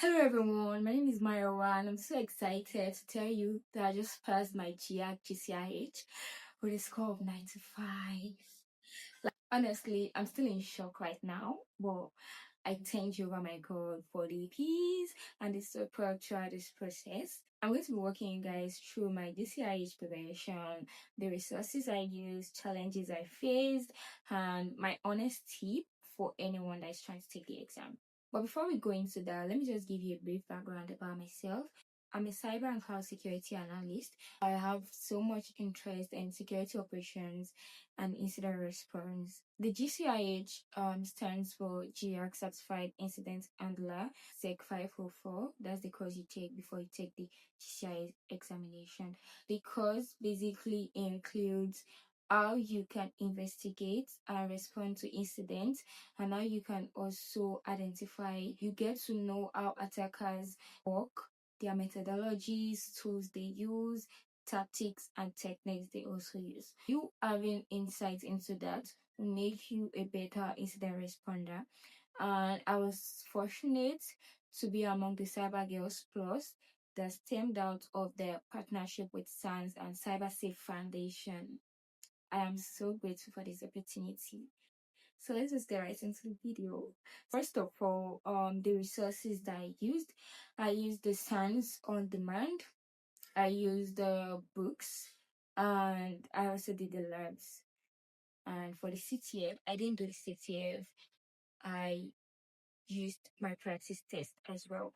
Hello everyone, my name is Myra and I'm so excited to tell you that I just passed my GIAC GCIH with a score of 95. Like honestly, I'm still in shock right now, but I thank you, oh my God, for the peace and the support throughout this process. I'm going to be walking you guys through my GCIH preparation, the resources I used, challenges I faced, and my honest tip for anyone that is trying to take the exam. But before we go into that, let me just give you a brief background about myself. I'm a cyber and cloud security analyst. I have so much interest in security operations and incident response. The GCIH stands for GIAC Certified Incident Handler, SEC 504. That's the course you take before you take the GCIH examination. The course basically includes how you can investigate and respond to incidents, and how you can also identify. You get to know how attackers work, their methodologies, tools they use, tactics and techniques they also use. You having insight into that will make you a better incident responder. And I was fortunate to be among the Cyber Girls Plus that stemmed out of their partnership with SANS and CyberSafe Foundation. I am so grateful for this opportunity. So let's just get right into the video. First of all, the resources that I used the SANS on demand. I used the books, and I also did the labs. And for the CTF, I didn't do the CTF. I used my practice test as well.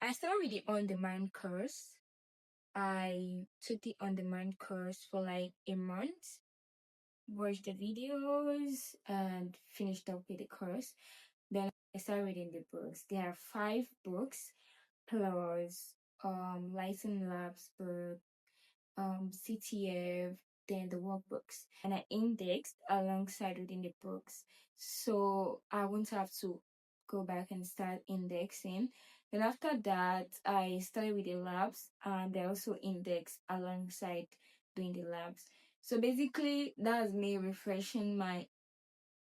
I started with the on-demand course. I took the on-demand course for like a month, watched the videos, and finished up with the course. Then I started reading the books. There are 5 books plus license labs book, CTF, then the workbooks, and I indexed alongside reading the books, so I won't have to go back and start indexing. Then after that, I started with the labs, and I also indexed alongside doing the labs. So basically, that's me refreshing my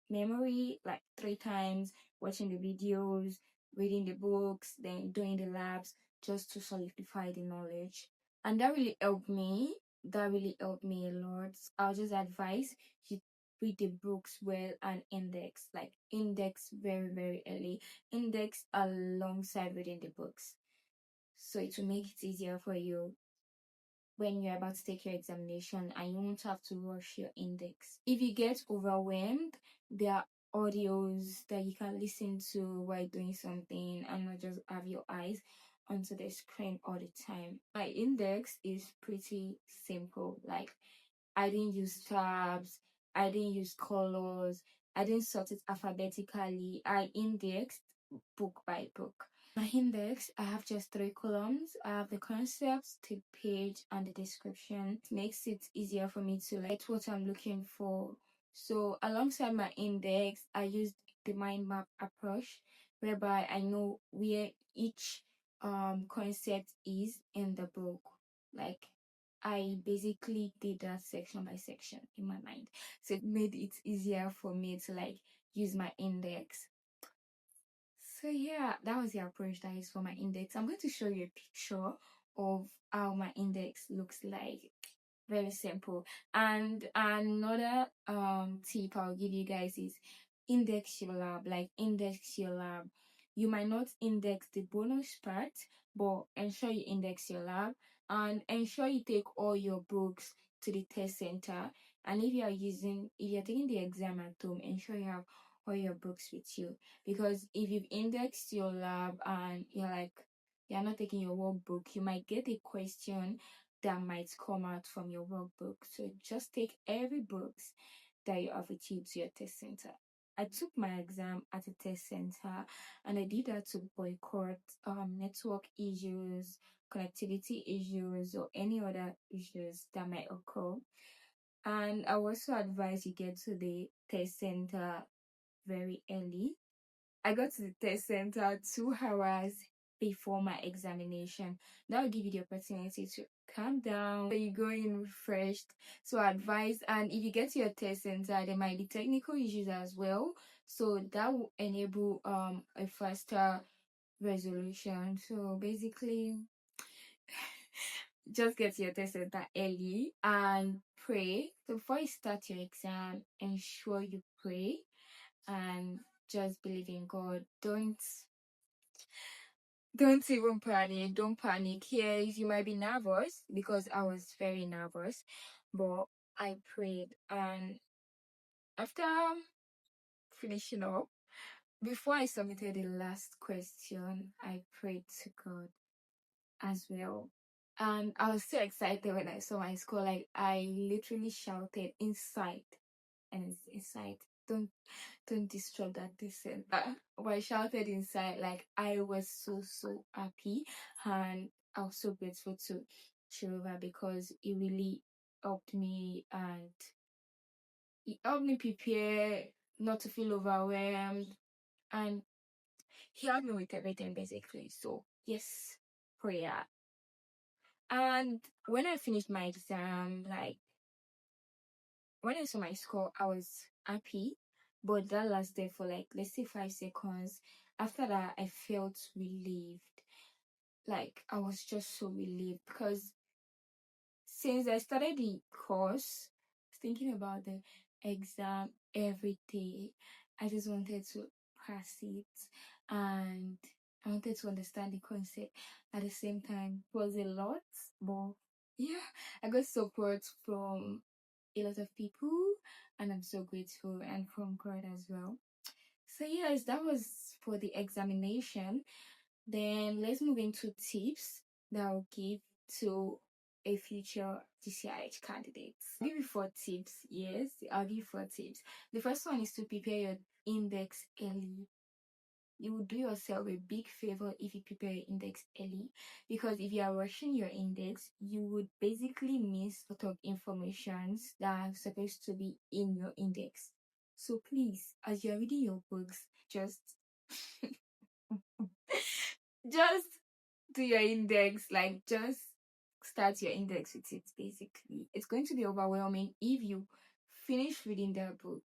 memory like 3 times, watching the videos, reading the books, then doing the labs just to solidify the knowledge. And that really helped me. That really helped me a lot. I'll just advise you read the books well and index. Like index very, very early. Index alongside reading the books. So it will make it easier for you when you're about to take your examination and you won't have to rush your index. If you get overwhelmed, there are audios that you can listen to while doing something and not just have your eyes onto the screen all the time. My index is pretty simple. Like I didn't use tabs, I didn't use colors, I didn't sort it alphabetically. I indexed book by book. My index, I have just 3 columns. I have the concepts, the page, and the description. It makes it easier for me to get what I'm looking for. So alongside my index, I used the mind map approach, whereby I know where each concept is in the book. Like I basically did that section by section in my mind. So it made it easier for me to like use my index. So yeah, that was the approach that is for my index. I'm going to show you a picture of how my index looks like. Very simple. And another tip I'll give you guys is index your lab. Like index your lab. You might not index the bonus part, but ensure you index your lab and ensure you take all your books to the test center. And if you're taking the exam at home, ensure you have all your books with you, because if you've indexed your lab and you're not taking your workbook, you might get a question that might come out from your workbook. So just take every books that you have with you to your test center. I took my exam at a test center, and I did that to boycott network issues, connectivity issues, or any other issues that might occur. And I also advise you get to the test center very early. I got to the test center 2 hours before my examination. That will give you the opportunity to calm down. So you go in refreshed. So advice, and if you get to your test center, there might be technical issues as well. So that will enable a faster resolution. So basically, just get your test center early and pray. So before you start your exam, ensure you pray and just believe in God. Don't even panic. Don't panic. Yes, you might be nervous because I was very nervous, but I prayed. And after finishing up, before I submitted the last question, I prayed to God as well. And I was so excited when I saw my score. Like, I literally shouted inside, and it's inside. Don't disrupt that descent. But I shouted inside, like I was so happy, and I was so grateful to Jehovah because it really helped me, and it helped me prepare not to feel overwhelmed, and he helped me with everything basically. So yes, prayer. And when I finished my exam, like when I saw my score, I was happy, but that lasted for like, let's say, 5 seconds. After that, I felt relieved. Like, I was just so relieved because since I started the course, thinking about the exam every day, I just wanted to pass it, and I wanted to understand the concept at the same time. It was a lot, but yeah, I got support from a lot of people, and I'm so grateful, and from God as well. So yes, that was for the examination. Then let's move into tips that I'll give to a future GCIH candidate. I'll give you 4 tips. Yes, I'll give you 4 tips. The first one is to prepare your index early. You would do yourself a big favor if you prepare your index early, because if you are rushing your index, you would basically miss a lot of informations that are supposed to be in your index. So please, as you're reading your books, just just do your index, like just start your index with it. Basically, it's going to be overwhelming if you finish reading the book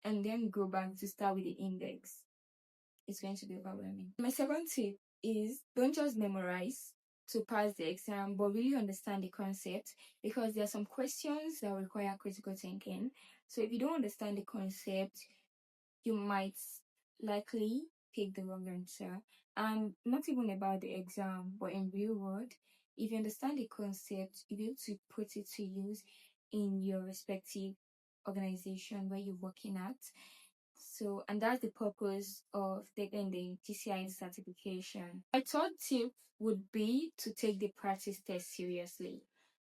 and then go back to start with the index. It's going to be overwhelming. My second tip is don't just memorize to pass the exam, but really understand the concept, because there are some questions that require critical thinking. So if you don't understand the concept, you might likely pick the wrong answer. And not even about the exam, but in real world, if you understand the concept, you'll be able to put it to use in your respective organization where you're working at. So, and that's the purpose of taking the GCIH certification. My third tip would be to take the practice test seriously.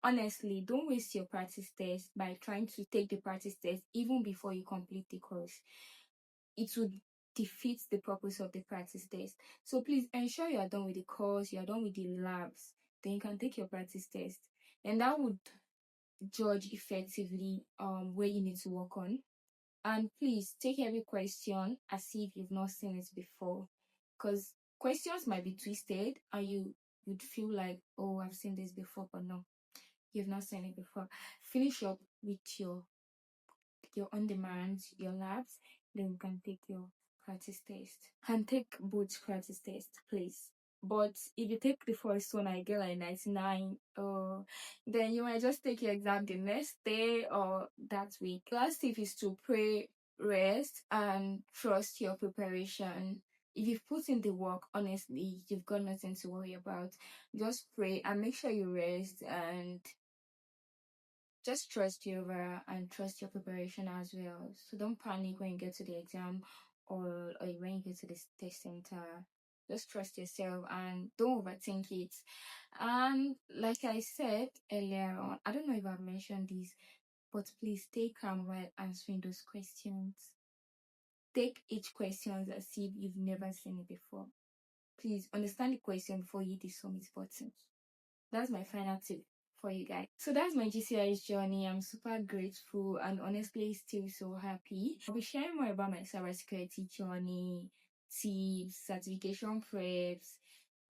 Honestly, don't waste your practice test by trying to take the practice test even before you complete the course. It would defeat the purpose of the practice test. So please ensure you are done with the course, you are done with the labs, then you can take your practice test. And that would judge effectively where you need to work on. And please take every question as if you've not seen it before, because questions might be twisted and you would feel like, oh, I've seen this before, but no, you've not seen it before. Finish up with your on demand, your labs, then you can take your practice test. And take both practice tests, please. But if you take the first one, I get like 99, then you might just take your exam the next day or that week. Last tip is to pray, rest, and trust your preparation. If you've put in the work, honestly, you've got nothing to worry about. Just pray and make sure you rest, and just trust Jehovah and trust your preparation as well. So don't panic when you get to the exam, or when you get to the test center. Just trust yourself and don't overthink it. And like I said earlier on, I don't know if I've mentioned this, but please stay calm while answering those questions. Take each question as if you've never seen it before. Please understand the question before you hit the submit button. That's my final tip for you guys. So that's my GCIH journey. I'm super grateful and honestly still so happy. I'll be sharing more about my cybersecurity journey, tips, certification preps,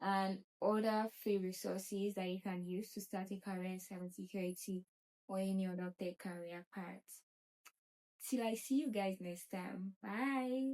and other free resources that you can use to start a career in cybersecurity or any other tech career path. Till I see you guys next time. Bye.